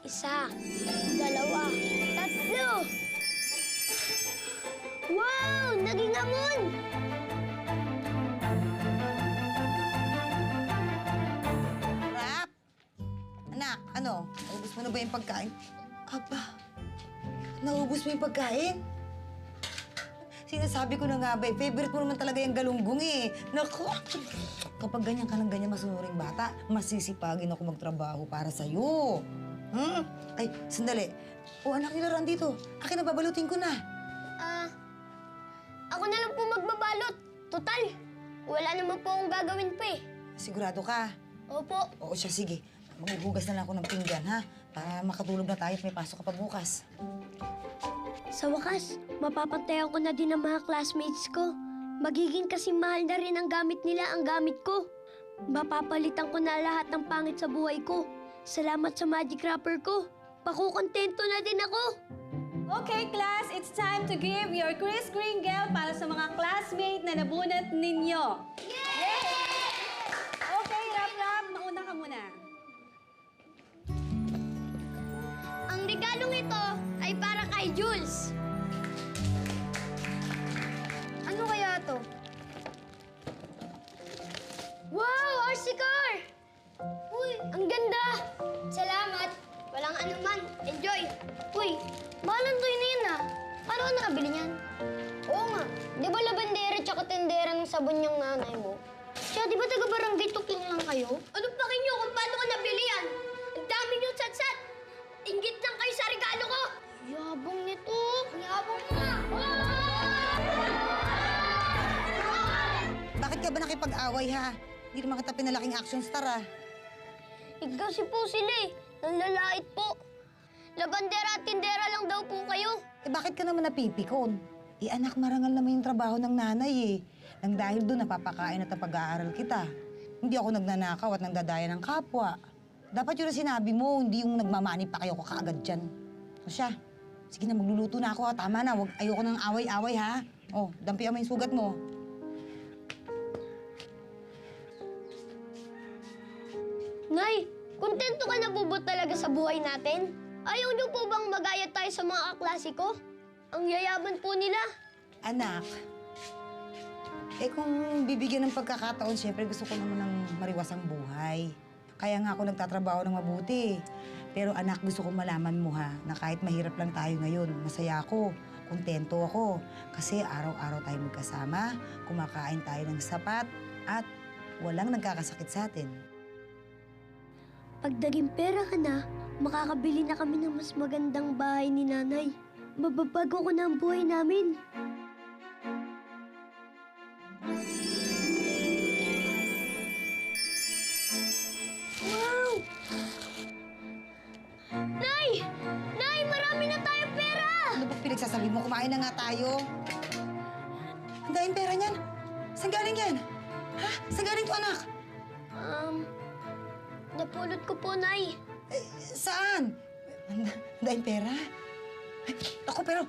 Isa, dalawa, tatlo! Wow! Naging amon! Rap! Anak, ano? Naubos mo na ba yung pagkain? Aba, naubos mo yung pagkain? Sinasabi ko na nga ba, favorite mo naman talaga yung galunggong eh. Naku! Kapag ganyan ka ng ganyan masunuring bata, masisipagin ako magtrabaho para sa'yo. Ay, sandali. O anak nila dito. Akin na babalutin ko na. Ako na lang po magbabalot. Total, wala naman po akong gagawin pa eh. Sigurado ka? Opo. Oo siya, sige. Maghuhugas na lang ako ng pinggan, ha? Para makatulog na tayo at may pasok ka pa bukas. Sa wakas, mapapantayan ko na din ang mga classmates ko. Magiging kasing mahal na rin ang gamit nila ang gamit ko. Mapapalitan ko na lahat ng pangit sa buhay ko. Salamat sa magic wrapper ko. Pakukontento na din ako. Okay, class, it's time to give your Kris Kringle para sa mga classmate na nabunot ninyo. Yay! Okay, Rap, mauna ka muna. Ang regalong ito ay para kay Jules. Ano kaya to? Wow! RC car! Uy, ang ganda! Salamat! Walang anuman. Enjoy! Uy, bahalan to yun na ah. Paano ka nakabili niyan? Oo nga. Di ba labandera tsaka tendera ng sabon yung nanay mo? Siya, di ba taga-barangay tukling lang kayo? Anong pakin nyo kung paano ka nabili yan? Ang dami nyo satsat! Inggit lang kayo sa regalo ko! Yabang nito! Yabang nga! Bakit ka ba nakipag-away, ha? Hindi naman kita pinalaking action star, ah. Kasi po sila eh. Nanlalait po. Labandera at tindera lang daw po kayo. Eh bakit ka naman napipikon? Eh anak, marangal naman yung trabaho ng nanay eh. Nang dahil doon napapakain at napag-aaral kita. Hindi ako nagnanakaw at nagdadaya ng kapwa. Dapat yun na sinabi mo, hindi yung nagmamani pa kayo kaagad dyan. O siya, sige na, magluluto na ako ha. Tama na, ayoko ng away-away ha. Oh, dampian mo yung sugat mo. Nay, kontento ka na po ba talaga sa buhay natin? Ayaw niyo po bang magaya tayo sa mga kaklase ko? Ang yayaman po nila. Anak, eh kung bibigyan ng pagkakataon, siyempre gusto ko naman ng mariwasang buhay. Kaya nga ako nagtatrabaho ng mabuti. Pero anak, gusto kong malaman mo ha, na kahit mahirap lang tayo ngayon, masaya ako, kontento ako. Kasi araw-araw tayo magkasama, kumakain tayo ng sapat, at walang nagkakasakit sa atin. Pag naging pera ka na, makakabili na kami ng mas magandang bahay ni nanay. Mababago ko na ang buhay namin. Wow! Nay! Nay, marami na tayong pera! Ano ba pinagsasabi mo? Kumain na nga tayo. Ang daming pera niyan. Saan galing yan? Ha? Saan galing to, anak? Napulot ko po, Nay. Eh, saan? Ang daming pera. Ay, ako, pero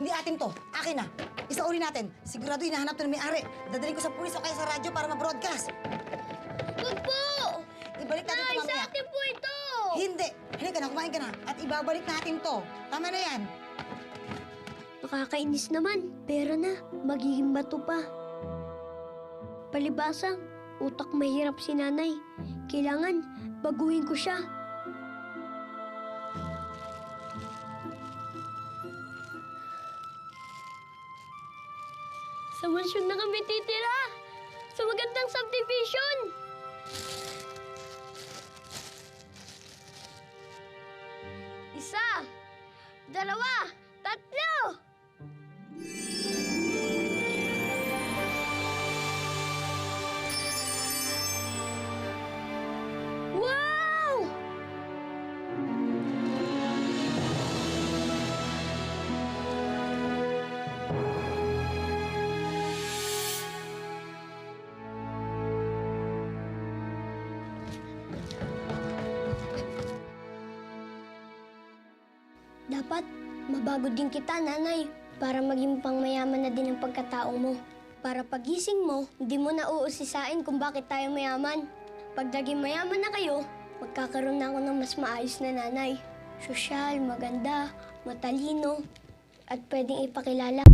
hindi atin to. Akin na. Isauli natin. Sigurado hinahanap to ng may-ari. Dadalhin ko sa pulis o kaya sa radyo para ma-broadcast. Huwag po! Ibalik natin Nay, to sa mamaya. akin po ito! Hindi. Hindi ka na. Kumain ka na. At ibabalik natin to. Tama na yan. Nakakainis naman. Pera na. Magiging bato pa. Palibasa, utak mahirap si nanay. Kailangan, baguhin ko siya. Sa mansyon na kami titira. Sa magandang subdivision. Isa, dalawa, tatlo! Wow! Dapat mabago din kita, nanay, para maging pangmayaman na din ang pagkatao mo. Para pagising mo, hindi mo na uusisain kung bakit tayo mayaman. Pag naging mayaman na kayo, magkakaroon na ako ng mas maayos na nanay. sosyal, maganda, matalino, at pwedeng ipakilala.